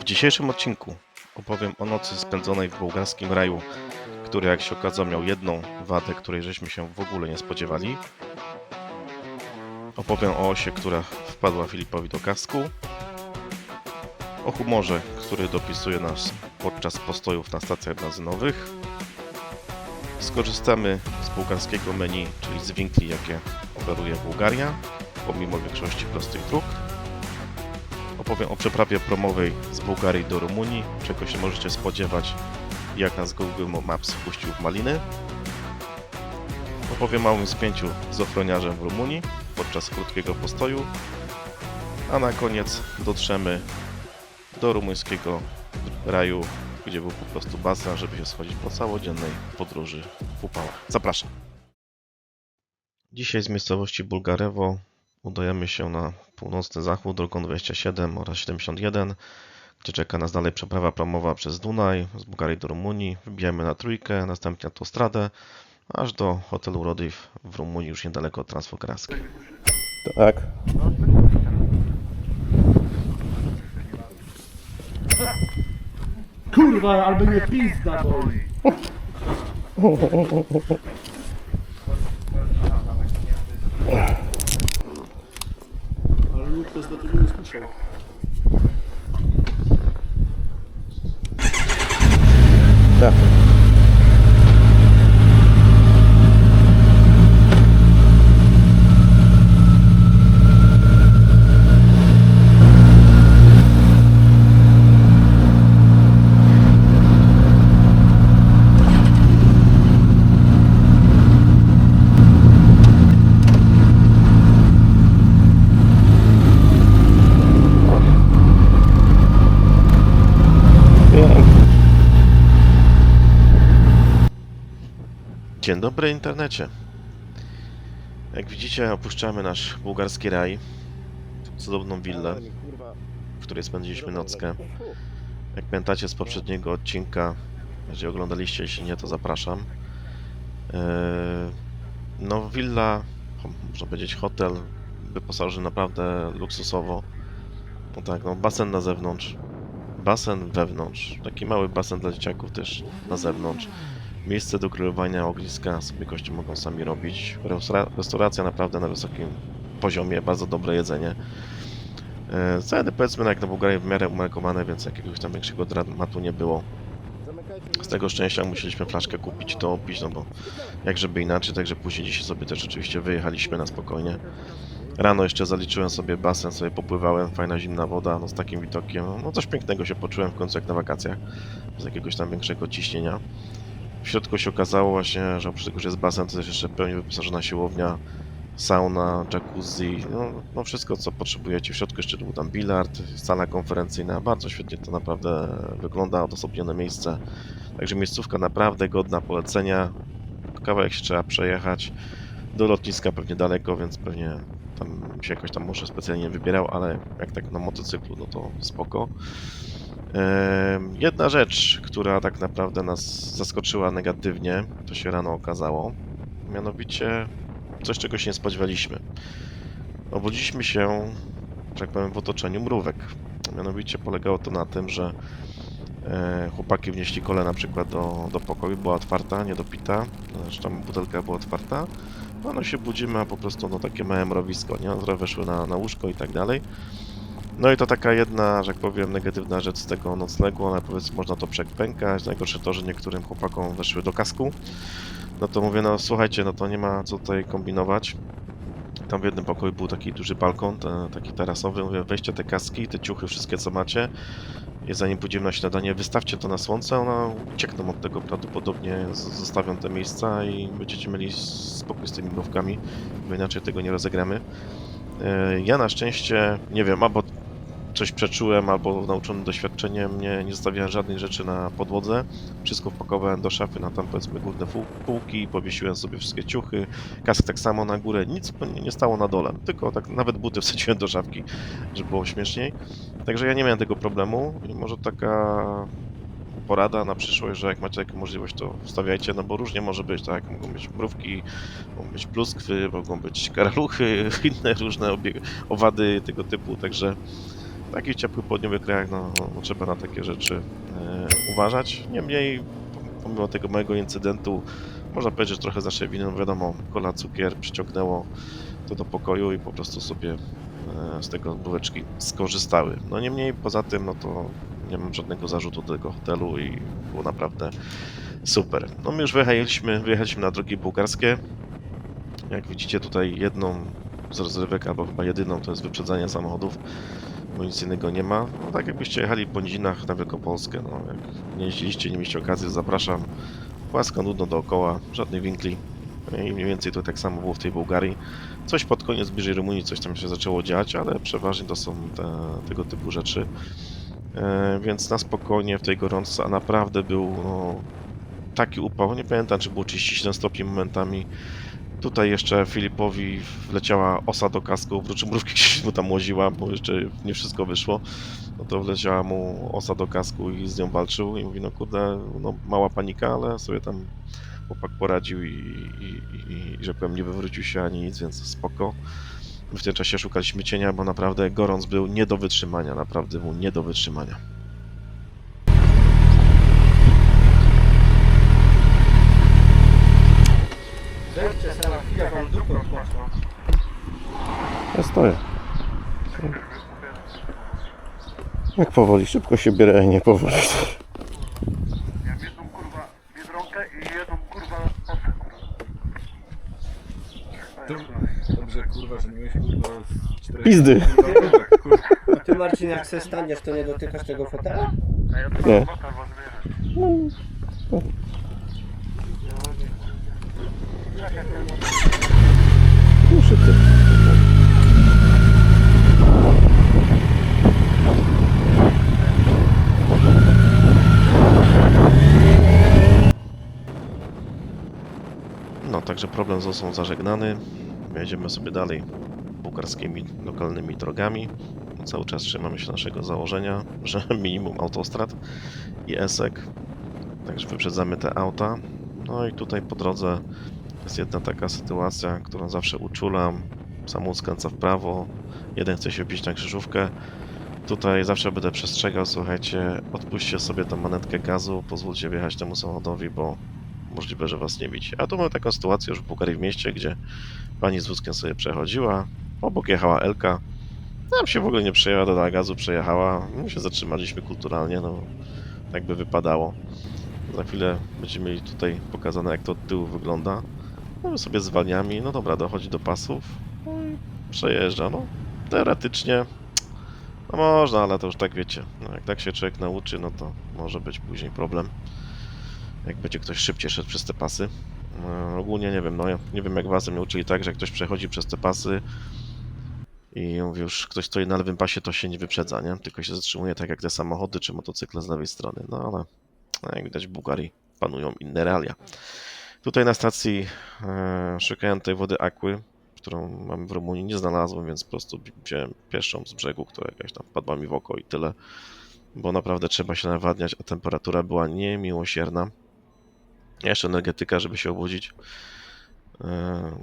W dzisiejszym odcinku opowiem o nocy spędzonej w bułgarskim raju, który jak się okazało miał jedną wadę, której żeśmy się w ogóle nie spodziewali. Opowiem o osie, która wpadła Filipowi do kasku. O humorze, który dopisuje nas podczas postojów na stacjach benzynowych. Skorzystamy z bułgarskiego menu, czyli z winkli, jakie oferuje Bułgaria, pomimo większości prostych dróg. Opowiem o przeprawie promowej z Bułgarii do Rumunii, czego się możecie spodziewać, jak nas Google Maps wpuścił w maliny. Opowiem o małym spięciu z ochroniarzem w Rumunii podczas krótkiego postoju, a na koniec dotrzemy do rumuńskiego raju, gdzie był po prostu basen, żeby się schodzić po całodziennej podróży w upałach. Zapraszam! Dzisiaj z miejscowości Bulgarewo udajemy się na północny zachód drogą 27 oraz 71, gdzie czeka nas dalej przeprawa promowa przez Dunaj, z Bułgarii do Rumunii. Wbijamy na trójkę, następnie autostradę, aż do hotelu Rodiv w Rumunii, już niedaleko od Transfogradskiej. Tak. Kurwa, albo nie pizda boli. Ale nikt nas na tym nie usłyszał. Tak. Dzień dobry internecie. Jak widzicie, opuszczamy nasz bułgarski raj, cudowną willę, w której spędziliśmy nockę. Jak pamiętacie z poprzedniego odcinka, jeżeli oglądaliście, jeśli nie, to zapraszam. No, willa, można powiedzieć hotel, wyposażony naprawdę luksusowo. No tak, no basen na zewnątrz, basen wewnątrz, taki mały basen dla dzieciaków też na zewnątrz. Miejsce do grillowania, ogniska, sobie goście mogą sami robić. Restauracja naprawdę na wysokim poziomie, bardzo dobre jedzenie. Ceny, powiedzmy, jak na Bułgarię w miarę umiarkowane, więc jakiegoś tam większego dramatu nie było. Z tego szczęścia musieliśmy flaszkę kupić, to opić, no bo jak żeby inaczej, także później dzisiaj sobie też oczywiście wyjechaliśmy na spokojnie. Rano jeszcze zaliczyłem sobie basen, sobie popływałem, fajna zimna woda, no z takim widokiem, no coś pięknego się poczułem w końcu jak na wakacjach, bez jakiegoś tam większego ciśnienia. W środku się okazało właśnie, że oprócz tego, że jest basen, to jest jeszcze pełnie wyposażona siłownia, sauna, jacuzzi, no wszystko co potrzebujecie. W środku jeszcze był tam bilard, sala konferencyjna, bardzo świetnie to naprawdę wygląda, odosobnione miejsce. Także miejscówka naprawdę godna polecenia. Kawałek się trzeba przejechać, do lotniska pewnie daleko, więc pewnie tam się jakoś tam może specjalnie nie wybierał, ale jak tak na motocyklu, no to spoko. Jedna rzecz, która tak naprawdę nas zaskoczyła negatywnie, to się rano okazało, mianowicie coś, czego się nie spodziewaliśmy. Obudziliśmy się, że tak powiem, w otoczeniu mrówek. Mianowicie polegało to na tym, że chłopaki wnieśli kole na przykład do pokoju, była otwarta, niedopita, zresztą butelka była otwarta. No się budzimy, a po prostu no takie małe mrowisko, nie? One weszły na łóżko i tak dalej. No i to taka jedna, że tak powiem, negatywna rzecz z tego noclegu, ale powiedzmy można to przepękać. Najgorsze to, że niektórym chłopakom weszły do kasku. No to mówię, no słuchajcie, no to nie ma co tutaj kombinować. Tam w jednym pokoju był taki duży balkon, taki tarasowy. Mówię, weźcie te kaski, te ciuchy, wszystkie co macie. I zanim pójdziemy na śniadanie, wystawcie to na słońce, one uciekną od tego prawdopodobnie, zostawią te miejsca i będziecie mieli spokój z tymi mrówkami, bo inaczej tego nie rozegramy. Ja na szczęście, nie wiem, albo coś przeczułem, albo nauczony doświadczeniem, nie zostawiałem żadnych rzeczy na podłodze. Wszystko wpakowałem do szafy na tam, powiedzmy, górne półki, powiesiłem sobie wszystkie ciuchy, kask tak samo na górę, nic nie stało na dole, tylko tak nawet buty wsadziłem do szafki, żeby było śmieszniej. Także ja nie miałem tego problemu i może taka porada na przyszłość, że jak macie taką możliwość, to wstawiajcie, no bo różnie może być, tak? Mogą być mrówki, mogą być pluskwy, mogą być karaluchy, inne różne owady tego typu, także W takich ciepłych południowych krajach trzeba na takie rzeczy uważać. Niemniej, pomimo tego mojego incydentu, można powiedzieć, że trochę z naszej winy, no wiadomo, kola, cukier przyciągnęło to do pokoju i po prostu sobie z tego bułeczki skorzystały. No niemniej, poza tym, no to nie mam żadnego zarzutu do tego hotelu i było naprawdę super. No my już wyjechaliśmy na drogi bułgarskie. Jak widzicie tutaj jedną z rozrywek, albo chyba jedyną, to jest wyprzedzanie samochodów. Bo nic innego nie ma. No tak jakbyście jechali po nizinach na Wielkopolskę. No, jak nie jeździliście, nie mieliście okazji, zapraszam. Płasko, nudno dookoła, żadnych winkli. I mniej więcej to tak samo było w tej Bułgarii. Coś pod koniec bliżej Rumunii, coś tam się zaczęło dziać, ale przeważnie to są tego typu rzeczy. Więc na spokojnie w tej gorączce, a naprawdę był taki upał. Nie pamiętam, czy było 37 stopni momentami. Tutaj jeszcze Filipowi wleciała osa do kasku, mrówki gdzieś mu tam łoziła, bo jeszcze nie wszystko wyszło. No to wleciała mu osa do kasku i z nią walczył i mówi, no kurde, no mała panika, ale sobie tam chłopak poradził i że powiem, nie wywrócił się ani nic, więc spoko. W tym czasie szukaliśmy cienia, bo naprawdę gorąc był nie do wytrzymania, naprawdę był nie do wytrzymania. Zejdźcie sobie na chwilę, wam dupę odpłacą. Ja stoję. Jak powoli, szybko się bierę, a nie powoli. Ja jedną kurwa biedronkę i jedną kurwa osę. Dobrze, kurwa, że nie miałeś kurwa z 4... Pizdy. A ty Marcin, jak se staniesz, to nie dotykasz tego fotela? A ja to Nie. mam fotel, bo zmierzę. Muszę ty. No, także problem z osą zażegnany. Jedziemy sobie dalej bułgarskimi, lokalnymi drogami. Cały czas trzymamy się naszego założenia, że minimum autostrad i esek. Także wyprzedzamy te auta. No i tutaj po drodze jest jedna taka sytuacja, którą zawsze uczulam. Samochód skręca w prawo, jeden chce się wbić na krzyżówkę. Tutaj zawsze będę przestrzegał, słuchajcie, odpuśćcie sobie tą manetkę gazu, pozwólcie wjechać temu samochodowi, bo możliwe, że was nie widzi. A tu mamy taką sytuację już w Bułgarii w mieście, gdzie pani z wózkiem sobie przechodziła, obok jechała Elka, nam się w ogóle nie przejęła, dodała gazu, przejechała, my się zatrzymaliśmy kulturalnie, no tak by wypadało. Za chwilę będziemy mieli tutaj pokazane, jak to od tyłu wygląda. No my sobie zwalniamy, no dobra, dochodzi do pasów, no i przejeżdża, no teoretycznie no można, ale to już tak wiecie, no jak tak się człowiek nauczy, no to może być później problem. Jak będzie ktoś szybciej szedł przez te pasy. Ogólnie nie wiem, no ja nie wiem jak was mnie uczyli tak, że jak ktoś przechodzi przez te pasy i mówi już ktoś stoi na lewym pasie, to się nie wyprzedza, nie? Tylko się zatrzymuje tak jak te samochody czy motocykle z lewej strony. No ale jak widać w Bułgarii panują inne realia. Tutaj na stacji szukałem tej wody Aquy, którą mam w Rumunii, nie znalazłem, więc po prostu wziąłem pierwszą z brzegu, która jakaś tam wpadła mi w oko i tyle. Bo naprawdę trzeba się nawadniać, a temperatura była niemiłosierna. Jeszcze energetyka, żeby się obudzić.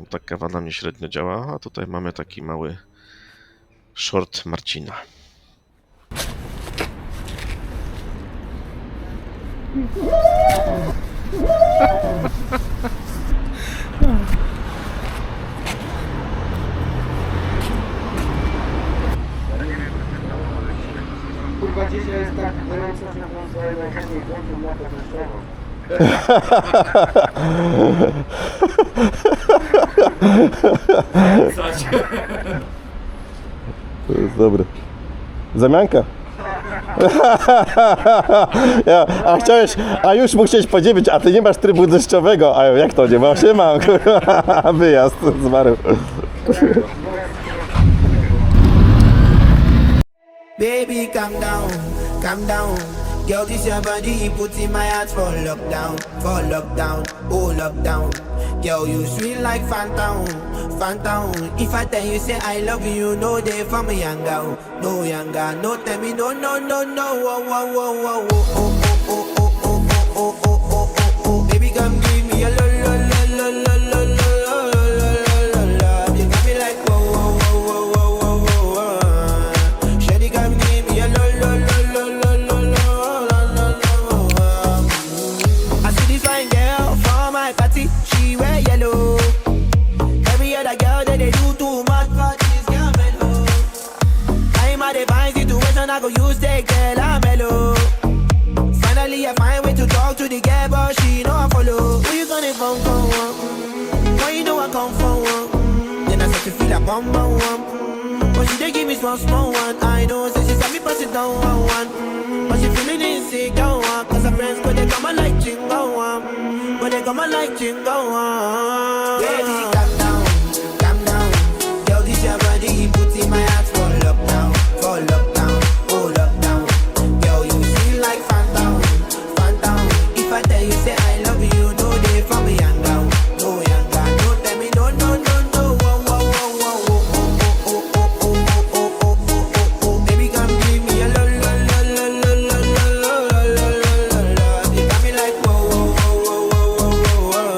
Tak kawa na mnie średnio działa, a tutaj mamy taki mały short Marcina. Kurwa, dzisiaj jest tak gorąco, że mam swoje najchętniej włączył na to deszczowo. To jest dobre. Zamianka. A już mu chciałeś podzielić, a ty nie masz trybu deszczowego. A jak to nie masz? Nie mam, kurwa. Wyjazd zmarł. Baby, calm down, calm down. Girl, this your body, put in my heart for lockdown, oh lockdown. Girl, you sweet like phantom, phantom. If I tell you say I love you, no day for me younger, no younger, no tell me no, no, no, no, oh, oh, oh, oh, oh, oh, oh, oh, oh, oh, oh, oh, oh, oh. Baby, come give me a lo, lo, lo, lo, lo, lo, lo, lo, lo, lo, lo. You got me like whoa, whoa, whoa, whoa, whoa, whoa, whoa. Shawty, come give me when I go use the girl, I'm mellow. Finally, I find way to talk to the girl, but she know I follow. Who you gonna phone for? Why you know I come for one? Then I start to feel a bum bum one. But she dey give me small small one. I know, say she said me pass it down one. But she feeling insecure one. Cause her friends go they come and like chingo one. But they come and like chingo one. Baby, calm down, calm down. Girl, this your body, put in my heart for lockdown, oh lockdown. Girl, you feel like phantom, phantom. If I tell you say I love you, no day for me young down, no young down. No tell me no, no, no, no. Whoa, whoa, whoa, whoa, whoa, oh, oh, oh, oh, oh, oh, oh, oh, oh. Baby, come give me a lo, lo, lo, lo, lo, lo, lo, lo, lo, lo, lo. You got me like whoa, whoa, whoa, whoa, whoa, whoa.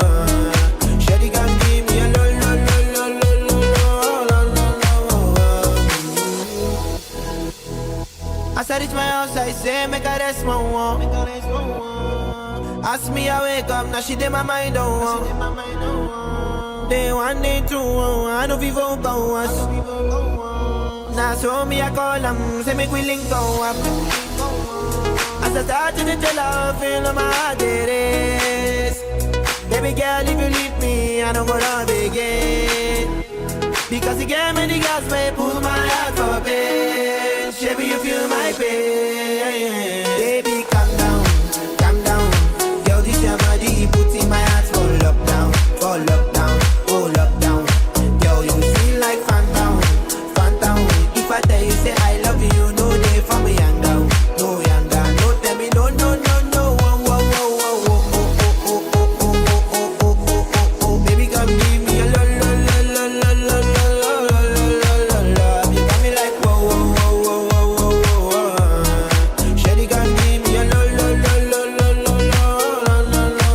Shawty, come give me a lo, lo, lo, lo, lo, lo, lo, lo, lo. As I reach my house, I say, make a rest, my one. Ask me, I wake up, now she did my mind, oh. Day one, day two, I know people go us. Now so me, I call them, say make we link go up. As I start to tell her, feel on my heart it is. Baby girl, if you leave me, I don't go love again. Because you gave me the gas, may pull my heart for pain. Baby, you feel my pain. Baby, calm down, calm down. Girl, this your body, put in my heart for lockdown, oh lockdown. Girl, you feel like phantom, phantom. If I tell you say I love you, no day for me young down, no young down. No tell me no, no, no, no. Whoa, whoa, whoa, whoa, oh, oh, oh, oh, oh, oh, oh, oh, oh, oh, oh. Baby, come give me a lo, lo, lo, lo, lo, lo, lo, lo, lo, lo, lo. You got me like whoa, whoa, whoa, whoa, whoa, whoa, whoa. Shawty, come give me a lo, lo, lo, lo, lo, lo, lo, lo, lo, lo.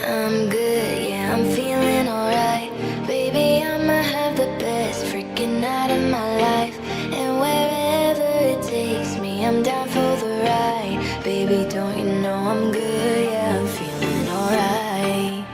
I'm good, yeah, I'm feeling alright. Baby, I'ma have the best freaking night of my life. And wherever it takes me, I'm down for the ride. Baby, don't you know I'm good, yeah, I'm feeling alright.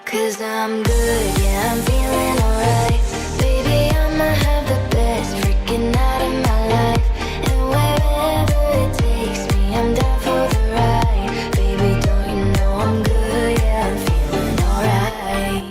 Cause I'm good, yeah, I'm feeling alright. Baby, I'ma have the best freaking night of my life. And wherever it takes me, I'm down for the ride. Baby, don't you know I'm good, yeah, I'm feeling alright.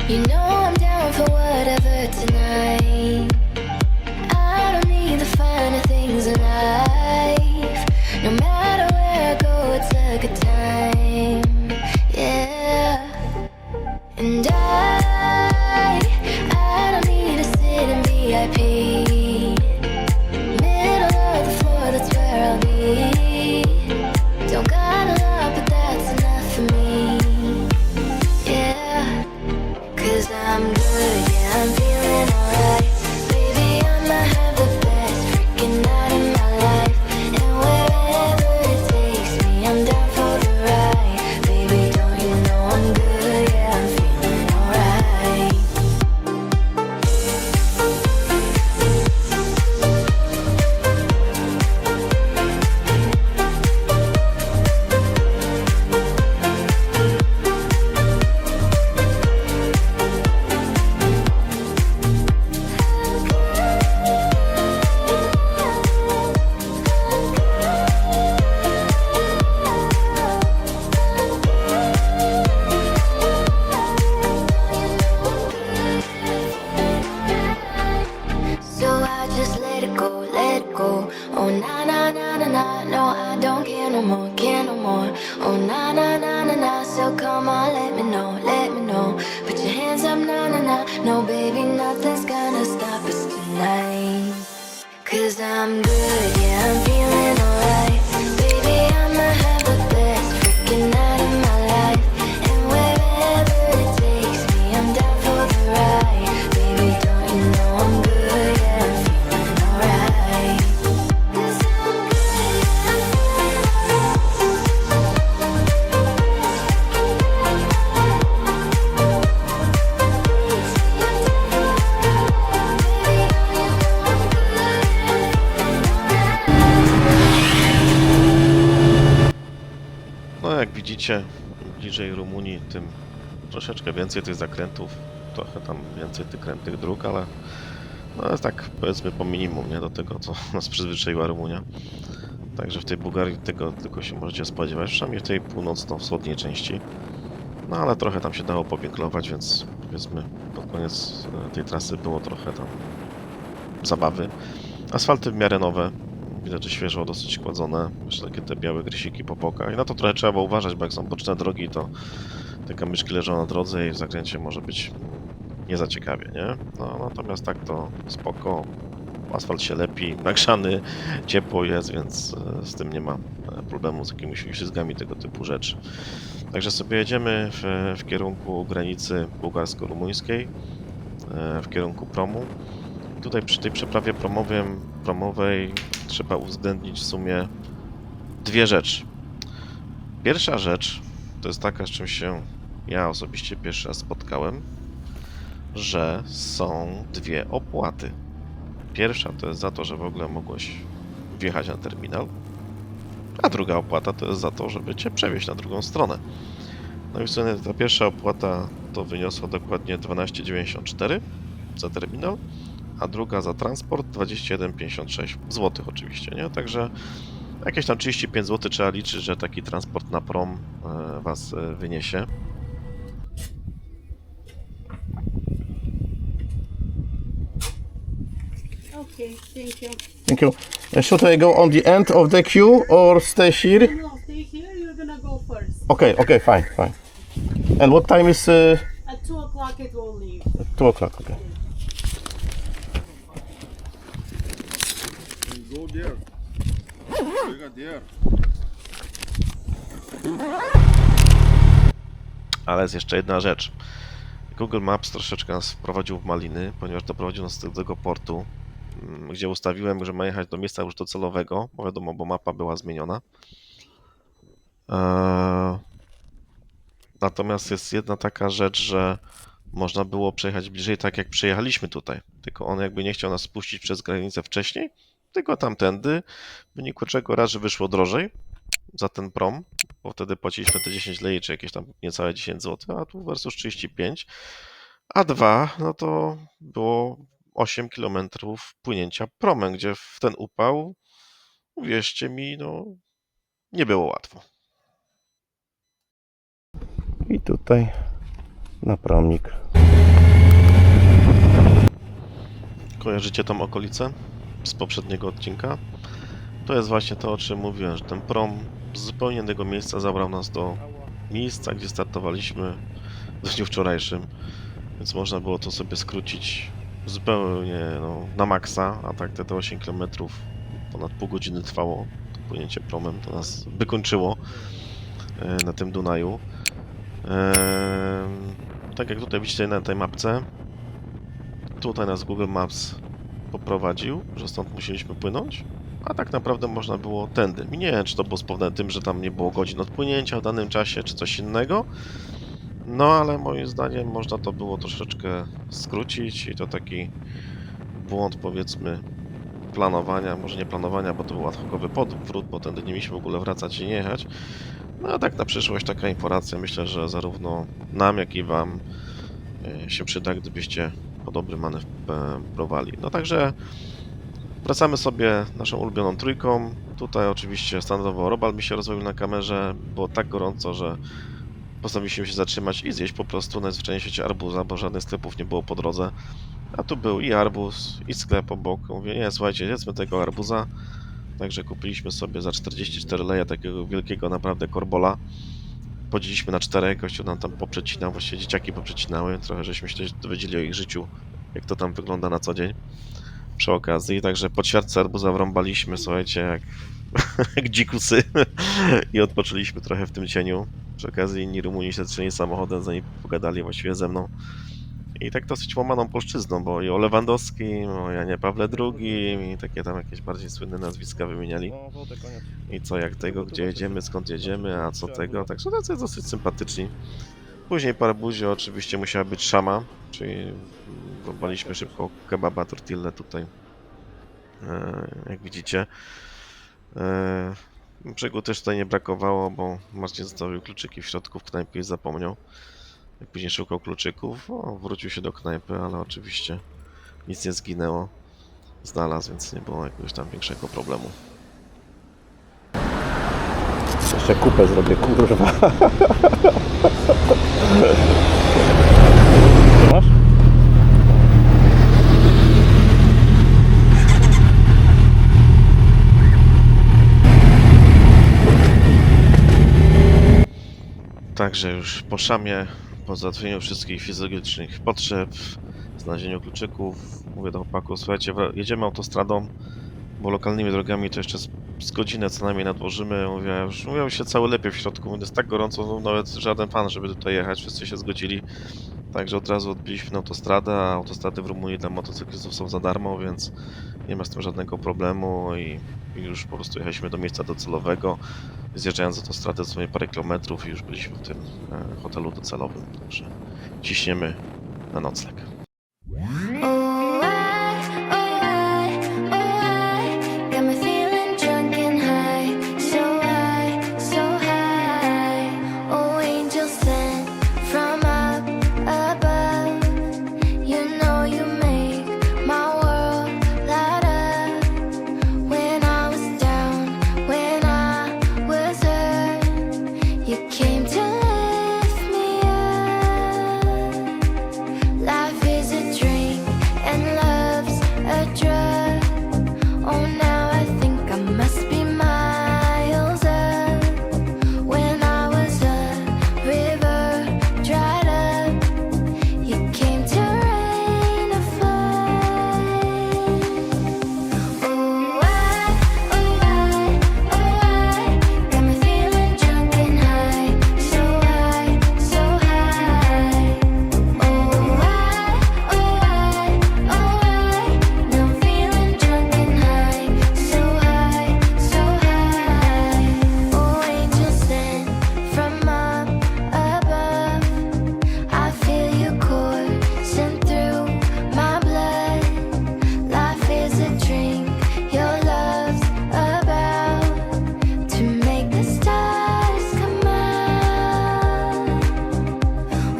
You know I'm down for whatever tonight. I don't need the finer things in life. No matter where I go, it's a good time. Yeah. And I don't need to sit in VIP. Middle of the floor, that's where I'll be. Don't got a lot, but that's enough for me. Yeah. Cause I'm good, yeah, I'm feeling alright. Baby, I'ma have the best freaking night of my life. And wherever it takes me, I'm down for the ride. Baby, don't you know I'm good, yeah, I'm feeling alright. So I just let it go, let it go. Oh na na na na na, no I don't care no more, care no more. Oh na na na na na, so come on, let me know, let me know. Put your hands up, na na na, no baby, nothing's gonna stop us tonight. Cause I'm good, yeah, I'm feeling alright. Baby, I'ma have the best freaking night of my life. And wherever it takes me, I'm down for the ride. Baby, don't you know I'm good, yeah, I'm feeling alright. widzicie, im bliżej Rumunii, tym troszeczkę więcej tych zakrętów, trochę tam więcej tych krętych dróg, ale no jest tak powiedzmy po minimum, nie, do tego co nas przyzwyczaiła Rumunia. Także w tej Bułgarii tego tylko się możecie spodziewać, przynajmniej w tej północno-wschodniej części. No ale trochę tam się dało popięklować, więc powiedzmy pod koniec tej trasy było trochę tam zabawy. Asfalty w miarę nowe, widać, że świeżo, dosyć kładzone, jeszcze takie te białe grysiki po bokach. I na to trochę trzeba było uważać, bo jak są boczne drogi, to te kamyczki leżą na drodze i w zakręcie może być nie za ciekawie, nie? No natomiast tak to spoko, asfalt się lepi, nagrzany, ciepło jest, więc z tym nie ma problemu z jakimiś ślizgami, tego typu rzeczy. Także sobie jedziemy w kierunku granicy bułgarsko-rumuńskiej, w kierunku promu. Tutaj przy tej przeprawie promowej trzeba uwzględnić w sumie dwie rzeczy. Pierwsza rzecz to jest taka, z czym się ja osobiście pierwszy raz spotkałem, że są dwie opłaty. Pierwsza to jest za to, że w ogóle mogłeś wjechać na terminal, a druga opłata to jest za to, żeby cię przewieźć na drugą stronę. No i w sumie ta pierwsza opłata to wyniosła dokładnie 12,94 za terminal, a druga za transport 21,56 zł oczywiście, nie? Także jakieś tam 35 zł trzeba liczyć, że taki transport na prom was wyniesie. Okay, thank you. Thank you. Should I go on the end of the queue or stay here? No, stay here. You're gonna go first. Okay, fine. And what time is At 2 o'clock it will leave. 2 o'clock? Okay. Go there. Go there. Ale jest jeszcze jedna rzecz. Google Maps troszeczkę nas wprowadził w maliny, ponieważ doprowadził nas do tego portu, gdzie ustawiłem, że ma jechać do miejsca już docelowego, bo wiadomo, bo mapa była zmieniona. Natomiast jest jedna taka rzecz, że można było przejechać bliżej tak jak przejechaliśmy tutaj, tylko on jakby nie chciał nas spuścić przez granicę wcześniej, tylko tamtędy, w wyniku czego raz, że wyszło drożej za ten prom, bo wtedy płaciliśmy te 10 lei, czy jakieś tam niecałe 10 zł, a tu versus 35, a dwa, no to było 8 km płynięcia promem, gdzie w ten upał, uwierzcie mi, no nie było łatwo. I tutaj na promik. Kojarzycie tą okolicę z poprzedniego odcinka? To jest właśnie to, o czym mówiłem, że ten prom z zupełnie innego miejsca zabrał nas do miejsca, gdzie startowaliśmy w dniu wczorajszym, więc można było to sobie skrócić zupełnie na maksa, a tak te 8 km ponad pół godziny trwało to płynięcie promem, to nas wykończyło na tym Dunaju. Tak jak tutaj widzicie na tej mapce, tutaj nas Google Maps poprowadził, że stąd musieliśmy płynąć, a tak naprawdę można było tędy. I nie wiem, czy to było spowodowane tym, że tam nie było godzin odpłynięcia w danym czasie, czy coś innego, no ale moim zdaniem można to było troszeczkę skrócić i to taki błąd, powiedzmy, planowania, może nie planowania, bo to był ad hocowy podwrót, bo tędy nie mieliśmy w ogóle wracać i nie jechać. No a tak na przyszłość taka informacja, myślę, że zarówno nam, jak i wam się przyda, gdybyście podobny manewr prowali. No także wracamy sobie naszą ulubioną trójką. Tutaj oczywiście standardowo robal mi się rozwoił na kamerze. Było tak gorąco, że postanowiliśmy się zatrzymać i zjeść po prostu najzwyczajniej w świecie arbuza, bo żadnych sklepów nie było po drodze. A tu był i arbuz, i sklep obok. Mówię, nie, słuchajcie, jedzmy tego arbuza. Także kupiliśmy sobie za 44 leje takiego wielkiego naprawdę korbola. Podzieliliśmy na 4, gościu nam tam poprzecinał, właściwie dzieciaki poprzecinały. Trochę żeśmy się dowiedzieli o ich życiu, jak to tam wygląda na co dzień. Przy okazji, także po ćwiartce arbuza wrąbaliśmy, słuchajcie, jak dzikusy i odpoczęliśmy trochę w tym cieniu. Przy okazji inni Rumuni się zaczęli samochodem, za nim pogadali właściwie ze mną. I tak dosyć łamaną polszczyzną, bo i o Lewandowskim, o Janie Pawle II i takie tam jakieś bardziej słynne nazwiska wymieniali. I co jak tego, gdzie jedziemy, skąd jedziemy, a co tego, także tacy dosyć sympatyczni. Później po arbuzie oczywiście musiała być szama, czyli wrąbaliśmy szybko kebaba, tortillę tutaj, jak widzicie. Brzegu też tutaj nie brakowało, bo Marcin zostawił kluczyki w środku w knajpie i zapomniał. Jak później szukał kluczyków, wrócił się do knajpy, ale oczywiście nic nie zginęło. Znalazł, więc nie było jakiegoś tam większego problemu. Jeszcze kupę zrobię, kurwa. Masz? Także już po szamie, po załatwieniu wszystkich fizjologicznych potrzeb, znalezieniu kluczyków, mówię do chłopaków, słuchajcie, jedziemy autostradą, bo lokalnymi drogami to jeszcze z godzinę co najmniej nadłożymy. Mówią się cały lepiej w środku, jest tak gorąco, no nawet żaden fan, żeby tutaj jechać, wszyscy się zgodzili. Także od razu odbiliśmy na autostradę, a autostrady w Rumunii dla motocyklistów są za darmo, więc nie ma z tym żadnego problemu i już po prostu jechaliśmy do miejsca docelowego. Zjeżdżając z autostrady sobie parę kilometrów i już byliśmy w tym hotelu docelowym, także ciśniemy na nocleg. Got me feeling drunk and high, so high. Oh, angel sent from up above. You know you make my world light up. When I was down, when I was hurt, you came to lift me up. Life is a drink and love's a drug. Oh, now I think I must be miles up. When I was a river dried up, you came to rain a flood. Oh, I got me feeling drunk and high, so high, so high. Oh, I, now I'm feeling drunk and high, so high, so high. Oh, angel sent from up above. I feel you coursing through my blood. Life is a drink, your love's about to make the stars come out.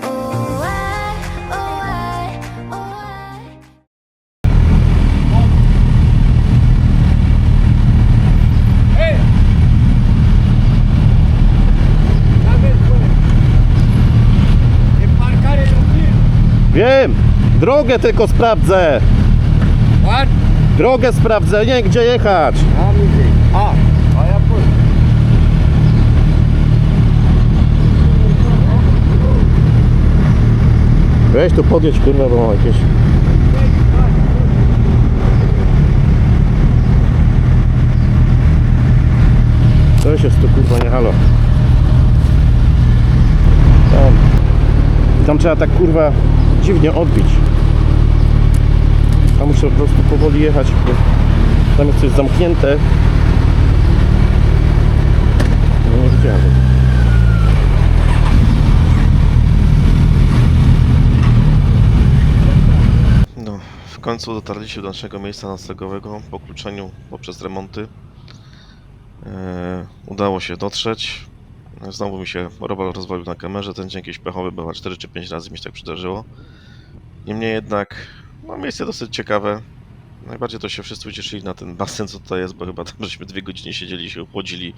Oh, I. Wiem! Drogę tylko sprawdzę! Drogę sprawdzę, nie gdzie jechać! A ja pójdę. Weź tu podjedź, kurwa, bo mam jakieś... Coś jest tu, kurwa, nie halo. Tam trzeba tak, kurwa, dziwnie odbić. Tam muszę po prostu powoli jechać, bo tam jest coś zamknięte. No nie widziałem. No, w końcu dotarliśmy do naszego miejsca noclegowego po kluczeniu poprzez remonty. Udało się dotrzeć. Znowu mi się robal rozwalił na kamerze, ten dzień jakiś pechowy, bywa 4 czy 5 razy mi się tak przydarzyło. Niemniej jednak, no miejsce dosyć ciekawe. Najbardziej to się wszyscy ucieszyli na ten basen, co tutaj jest, bo chyba tam żeśmy 2 godziny siedzieli, się ochłodzili.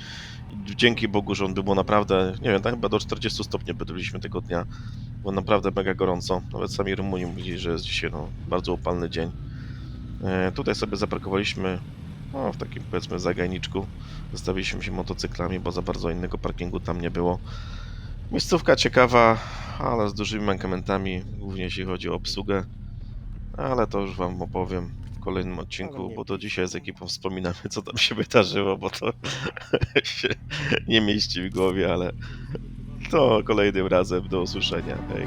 I dzięki Bogu, że on było naprawdę, nie wiem, tam chyba do 40 stopni byliśmy tego dnia. Było naprawdę mega gorąco. Nawet sami Rumuni mówili, że jest dzisiaj bardzo upalny dzień. Tutaj sobie zaparkowaliśmy w takim, powiedzmy, zagajniczku. Zostawiliśmy się motocyklami, bo za bardzo innego parkingu tam nie było. Miejscówka ciekawa, ale z dużymi mankamentami, głównie jeśli chodzi o obsługę. Ale to już wam opowiem w kolejnym odcinku, bo to dzisiaj z ekipą wspominamy, co tam się wydarzyło, bo to się nie mieści w głowie, ale to kolejnym razem. Do usłyszenia. Hej.